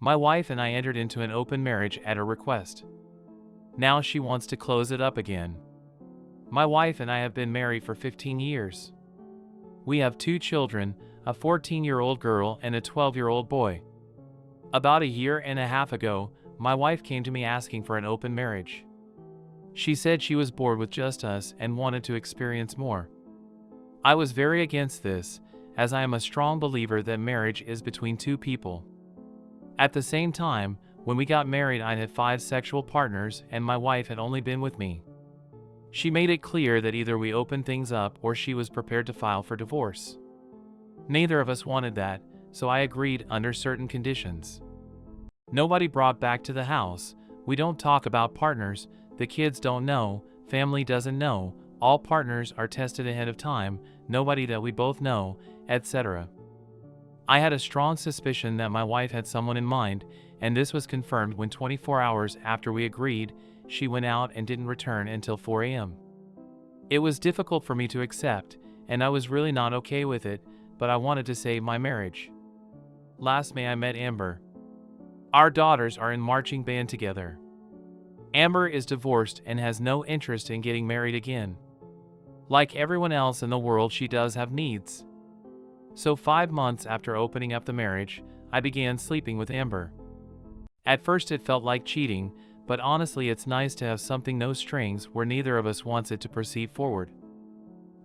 My wife and I entered into an open marriage at her request. Now she wants to close it up again. My wife and I have been married for 15 years. We have 2 children, a 14-year-old girl and a 12-year-old boy. About a year and a half ago, my wife came to me asking for an open marriage. She said she was bored with just us and wanted to experience more. I was very against this, as I am a strong believer that marriage is between 2 people. At the same time, when we got married, I had 5 sexual partners and my wife had only been with me. She made it clear that either we opened things up or she was prepared to file for divorce. Neither of us wanted that, so I agreed under certain conditions. Nobody brought back to the house, we don't talk about partners, the kids don't know, family doesn't know, all partners are tested ahead of time, nobody that we both know, etc. I had a strong suspicion that my wife had someone in mind, and this was confirmed when 24 hours after we agreed, she went out and didn't return until 4 a.m. It was difficult for me to accept, and I was really not okay with it, but I wanted to save my marriage. Last May I met Amber. Our daughters are in marching band together. Amber is divorced and has no interest in getting married again. Like everyone else in the world, she does have needs. So 5 months after opening up the marriage, I began sleeping with Amber. At first it felt like cheating, but honestly it's nice to have something no strings where neither of us wants it to proceed forward.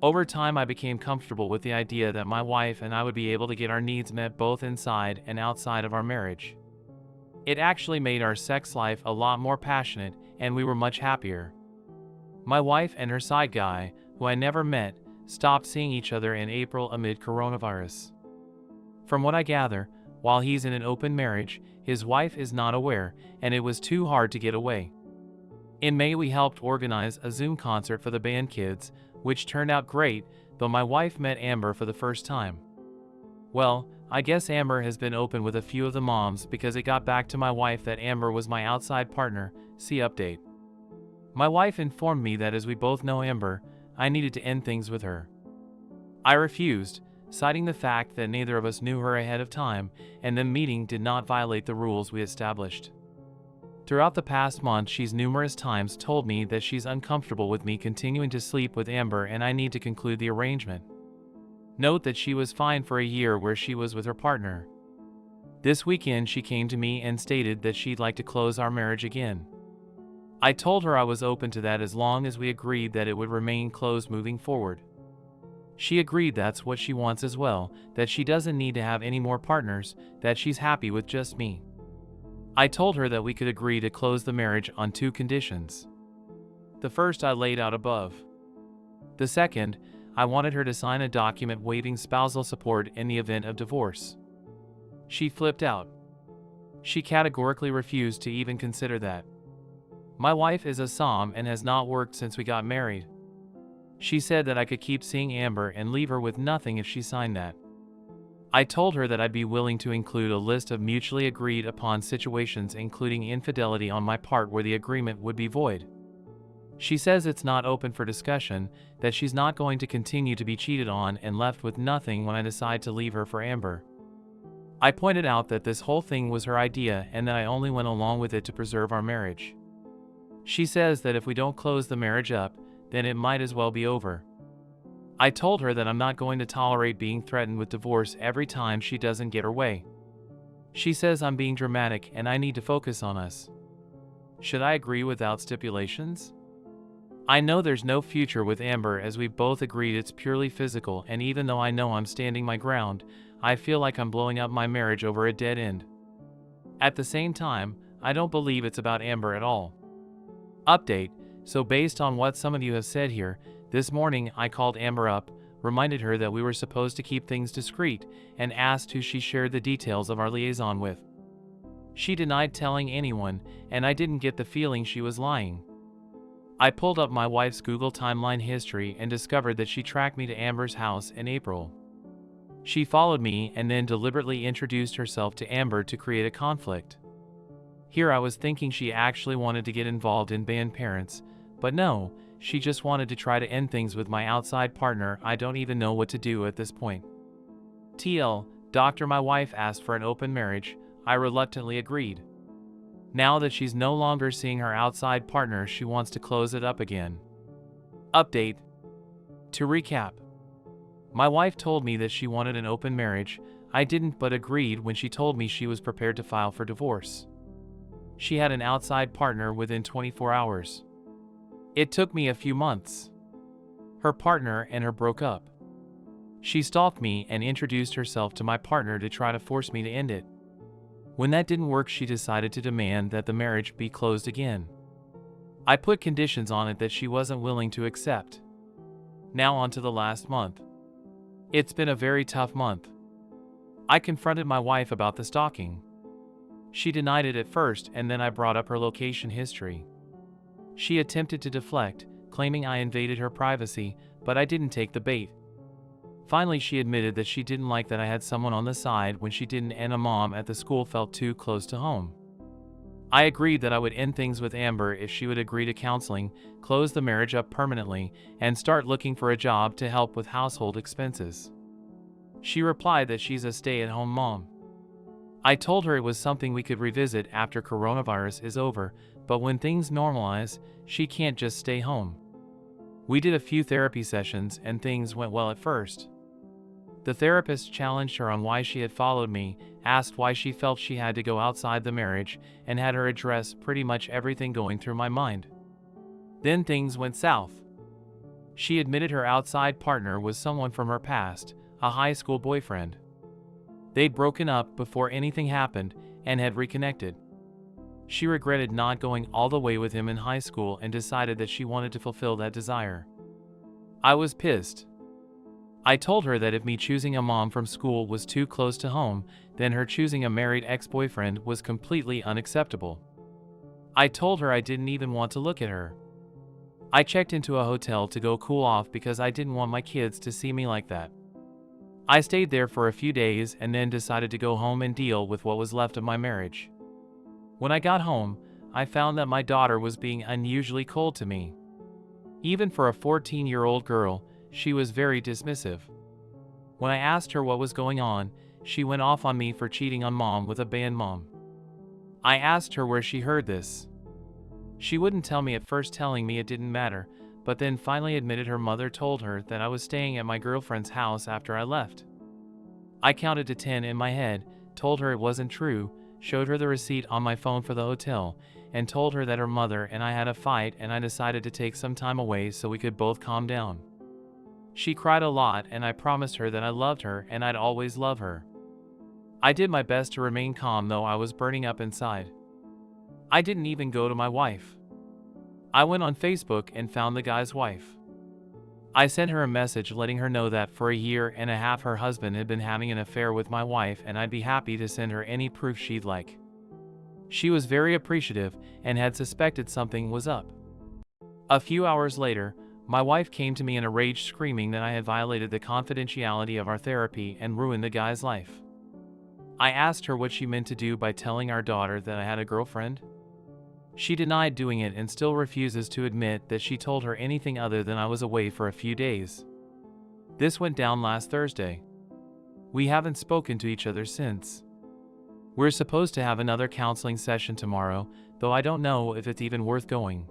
Over time I became comfortable with the idea that my wife and I would be able to get our needs met both inside and outside of our marriage. It actually made our sex life a lot more passionate and we were much happier. My wife and her side guy, who I never met, stopped seeing each other in April amid coronavirus. From what I gather, while he's in an open marriage, his wife is not aware, and it was too hard to get away. In May we helped organize a Zoom concert for the band kids, which turned out great, though my wife met Amber for the first time. Well, I guess Amber has been open with a few of the moms because it got back to my wife that Amber was my outside partner, see update. My wife informed me that as we both know Amber, I needed to end things with her. I refused, citing the fact that neither of us knew her ahead of time and the meeting did not violate the rules we established. Throughout the past month, she's numerous times told me that she's uncomfortable with me continuing to sleep with Amber and I need to conclude the arrangement. Note that she was fine for a year where she was with her partner. This weekend she came to me and stated that she'd like to close our marriage again. I told her I was open to that as long as we agreed that it would remain closed moving forward. She agreed that's what she wants as well, that she doesn't need to have any more partners, that she's happy with just me. I told her that we could agree to close the marriage on 2 conditions. The first I laid out above. The second, I wanted her to sign a document waiving spousal support in the event of divorce. She flipped out. She categorically refused to even consider that. My wife is a SOM and has not worked since we got married. She said that I could keep seeing Amber and leave her with nothing if she signed that. I told her that I'd be willing to include a list of mutually agreed upon situations including infidelity on my part where the agreement would be void. She says it's not open for discussion, that she's not going to continue to be cheated on and left with nothing when I decide to leave her for Amber. I pointed out that this whole thing was her idea and that I only went along with it to preserve our marriage. She says that if we don't close the marriage up, then it might as well be over. I told her that I'm not going to tolerate being threatened with divorce every time she doesn't get her way. She says I'm being dramatic and I need to focus on us. Should I agree without stipulations? I know there's no future with Amber as we've both agreed it's purely physical, and even though I know I'm standing my ground, I feel like I'm blowing up my marriage over a dead end. At the same time, I don't believe it's about Amber at all. Update. So based on what some of you have said here, this morning I called Amber up, reminded her that we were supposed to keep things discreet, and asked who she shared the details of our liaison with. She denied telling anyone, and I didn't get the feeling she was lying. I pulled up my wife's Google timeline history and discovered that she tracked me to Amber's house in April. She followed me and then deliberately introduced herself to Amber to create a conflict. Here I was thinking she actually wanted to get involved in band parents, but no, she just wanted to try to end things with my outside partner. I don't even know what to do at this point. TL, Doctor, my wife asked for an open marriage. I reluctantly agreed. Now that she's no longer seeing her outside partner, she wants to close it up again. Update. To recap, my wife told me that she wanted an open marriage. I didn't, but agreed when she told me she was prepared to file for divorce. She had an outside partner within 24 hours. It took me a few months. Her partner and her broke up. She stalked me and introduced herself to my partner to try to force me to end it. When that didn't work, she decided to demand that the marriage be closed again. I put conditions on it that she wasn't willing to accept. Now on to the last month. It's been a very tough month. I confronted my wife about the stalking. She denied it at first, and then I brought up her location history. She attempted to deflect, claiming I invaded her privacy, but I didn't take the bait. Finally, she admitted that she didn't like that I had someone on the side when she didn't, and a mom at the school felt too close to home. I agreed that I would end things with Amber if she would agree to counseling, close the marriage up permanently, and start looking for a job to help with household expenses. She replied that she's a stay-at-home mom. I told her it was something we could revisit after coronavirus is over, but when things normalize, she can't just stay home. We did a few therapy sessions and things went well at first. The therapist challenged her on why she had followed me, asked why she felt she had to go outside the marriage, and had her address pretty much everything going through my mind. Then things went south. She admitted her outside partner was someone from her past, a high school boyfriend. They'd broken up before anything happened and had reconnected. She regretted not going all the way with him in high school and decided that she wanted to fulfill that desire. I was pissed. I told her that if me choosing a mom from school was too close to home, then her choosing a married ex-boyfriend was completely unacceptable. I told her I didn't even want to look at her. I checked into a hotel to go cool off because I didn't want my kids to see me like that. I stayed there for a few days and then decided to go home and deal with what was left of my marriage. When I got home, I found that my daughter was being unusually cold to me. Even for a 14-year-old girl, she was very dismissive. When I asked her what was going on, she went off on me for cheating on mom with a band mom. I asked her where she heard this. She wouldn't tell me at first, telling me it didn't matter, but then finally admitted her mother told her that I was staying at my girlfriend's house after I left. I counted to 10 in my head, told her it wasn't true, showed her the receipt on my phone for the hotel, and told her that her mother and I had a fight and I decided to take some time away so we could both calm down. She cried a lot and I promised her that I loved her and I'd always love her. I did my best to remain calm, though I was burning up inside. I didn't even go to my wife. I went on Facebook and found the guy's wife. I sent her a message letting her know that for a year and a half her husband had been having an affair with my wife and I'd be happy to send her any proof she'd like. She was very appreciative and had suspected something was up. A few hours later, my wife came to me in a rage, screaming that I had violated the confidentiality of our therapy and ruined the guy's life. I asked her what she meant to do by telling our daughter that I had a girlfriend. She denied doing it and still refuses to admit that she told her anything other than I was away for a few days. This went down last Thursday. We haven't spoken to each other since. We're supposed to have another counseling session tomorrow, though I don't know if it's even worth going.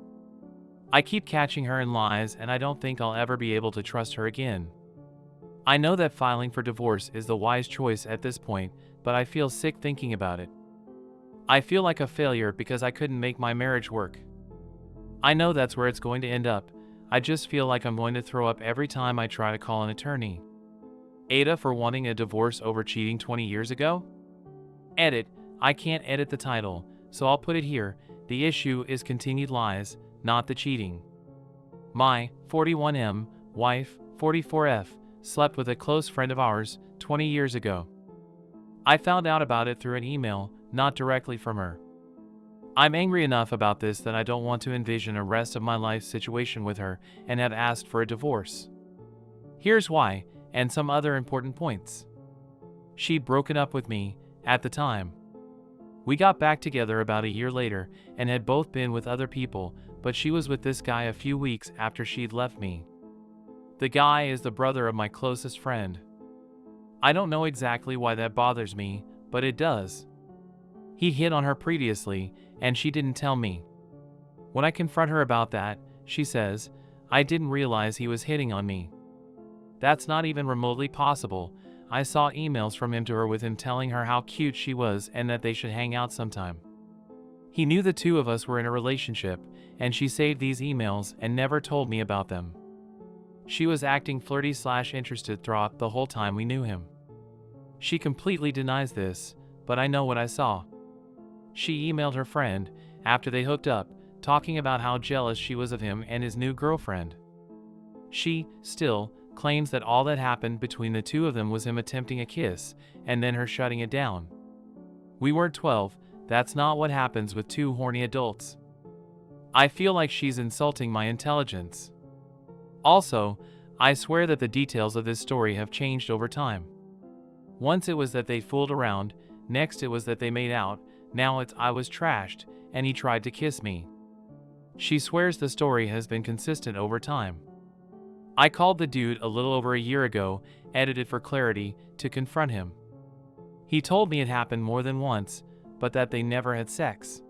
I keep catching her in lies and I don't think I'll ever be able to trust her again. I know that filing for divorce is the wise choice at this point, but I feel sick thinking about it. I feel like a failure because I couldn't make my marriage work. I know that's where it's going to end up. I just feel like I'm going to throw up every time I try to call an attorney. Ada for wanting a divorce over cheating 20 years ago? Edit. I can't edit the title, so I'll put it here. The issue is continued lies, not the cheating. My 41M wife, 44F, slept with a close friend of ours 20 years ago. I found out about it through an email, not directly from her. I'm angry enough about this that I don't want to envision a rest of my life situation with her and have asked for a divorce. Here's why, and some other important points. She'd broken up with me at the time. We got back together about a year later and had both been with other people, but she was with this guy a few weeks after she'd left me. The guy is the brother of my closest friend. I don't know exactly why that bothers me, but it does. He hit on her previously, and she didn't tell me. When I confront her about that, she says, I didn't realize he was hitting on me. That's not even remotely possible. I saw emails from him to her with him telling her how cute she was and that they should hang out sometime. He knew the two of us were in a relationship, and she saved these emails and never told me about them. She was acting flirty/interested throughout the whole time we knew him. She completely denies this, but I know what I saw. She emailed her friend, after they hooked up, talking about how jealous she was of him and his new girlfriend. She, still, claims that all that happened between the two of them was him attempting a kiss, and then her shutting it down. We weren't 12, that's not what happens with two horny adults. I feel like she's insulting my intelligence. Also, I swear that the details of this story have changed over time. Once it was that they fooled around, next it was that they made out, now it's I was trashed, and he tried to kiss me. She swears the story has been consistent over time. I called the dude a little over a year ago, edited for clarity, to confront him. He told me it happened more than once, but that they never had sex.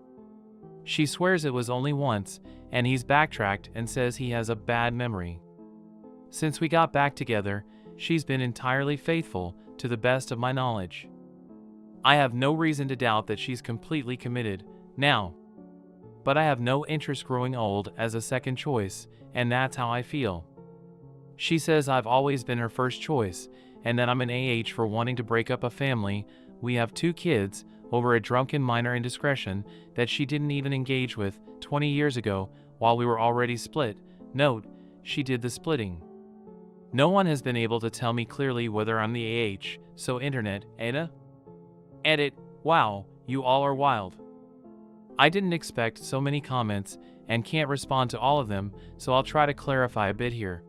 She swears it was only once, and he's backtracked and says he has a bad memory. Since we got back together, she's been entirely faithful, to the best of my knowledge. I have no reason to doubt that she's completely committed, now. But I have no interest growing old as a second choice, and that's how I feel. She says I've always been her first choice, and that I'm an AH for wanting to break up a family. We have 2 kids, over a drunken minor indiscretion that she didn't even engage with 20 years ago while we were already split. Note, she did the splitting. No one has been able to tell me clearly whether I'm the AH, so internet, Ada? Edit, wow, you all are wild. I didn't expect so many comments and can't respond to all of them, so I'll try to clarify a bit here.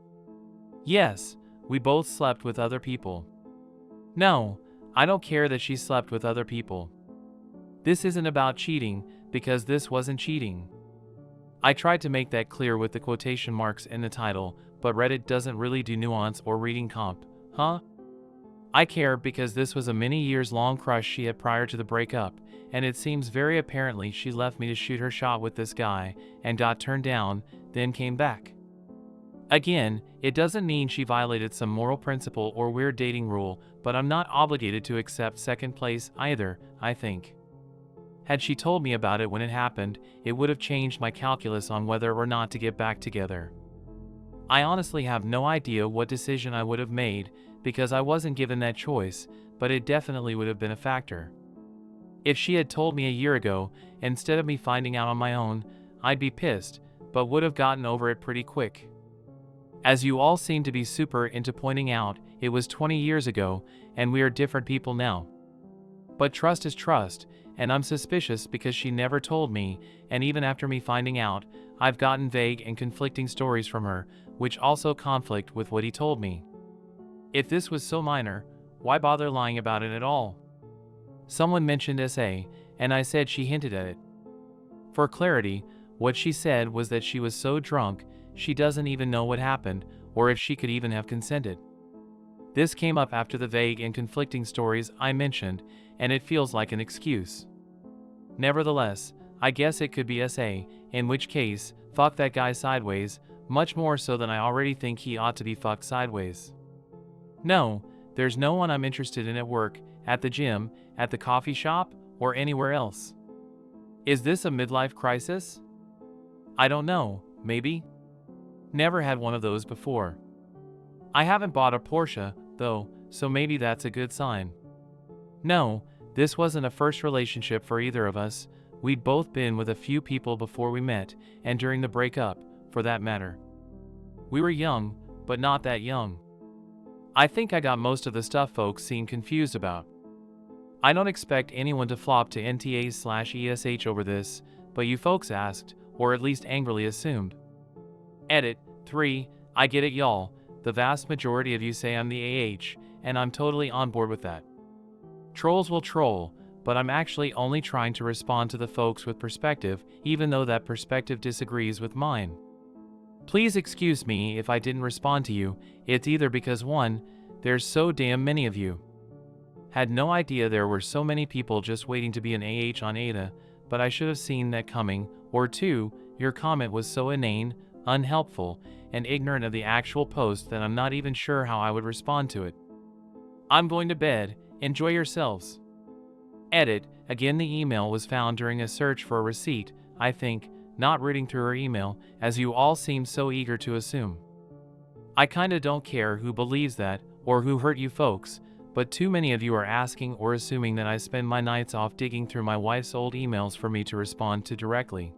Yes, we both slept with other people. No, I don't care that she slept with other people. This isn't about cheating, because this wasn't cheating. I tried to make that clear with the quotation marks in the title, but Reddit doesn't really do nuance or reading comp, huh? I care because this was a many years long crush she had prior to the breakup, and it seems very apparently she left me to shoot her shot with this guy, and got turned down, then came back. Again, it doesn't mean she violated some moral principle or weird dating rule, but I'm not obligated to accept second place either, I think. Had she told me about it when it happened, it would have changed my calculus on whether or not to get back together. I honestly have no idea what decision I would have made, because I wasn't given that choice, but it definitely would have been a factor. If she had told me a year ago, instead of me finding out on my own, I'd be pissed, but would have gotten over it pretty quick. As you all seem to be super into pointing out, it was 20 years ago, and we are different people now. But trust is trust, and I'm suspicious because she never told me, and even after me finding out, I've gotten vague and conflicting stories from her, which also conflict with what he told me. If this was so minor, why bother lying about it at all? Someone mentioned SA, and I said she hinted at it. For clarity, what she said was that she was so drunk, she doesn't even know what happened, or if she could even have consented. This came up after the vague and conflicting stories I mentioned, and it feels like an excuse. Nevertheless, I guess it could be SA, in which case, fuck that guy sideways, much more so than I already think he ought to be fucked sideways. No, there's no one I'm interested in at work, at the gym, at the coffee shop, or anywhere else. Is this a midlife crisis? I don't know, maybe? Never had one of those before. I haven't bought a Porsche, though, so maybe that's a good sign. No, this wasn't a first relationship for either of us. We'd both been with a few people before we met, and during the breakup, for that matter. We were young, but not that young. I think I got most of the stuff folks seem confused about. I don't expect anyone to flop to NTAs/ESH over this, but you folks asked, or at least angrily assumed. Edit, 3, I get it y'all, the vast majority of you say I'm the AH, and I'm totally on board with that. Trolls will troll, but I'm actually only trying to respond to the folks with perspective, even though that perspective disagrees with mine. Please excuse me if I didn't respond to you, it's either because 1, there's so damn many of you. Had no idea there were so many people just waiting to be an AH on Ada, but I should have seen that coming. Or 2, your comment was so inane, unhelpful, and ignorant of the actual post that I'm not even sure how I would respond to it. I'm going to bed. Enjoy yourselves. Edit. Again, the email was found during a search for a receipt, I think, not reading through her email, as you all seemed so eager to assume. I kinda don't care who believes that, or who hurt you folks, but too many of you are asking or assuming that I spend my nights off digging through my wife's old emails for me to respond to directly.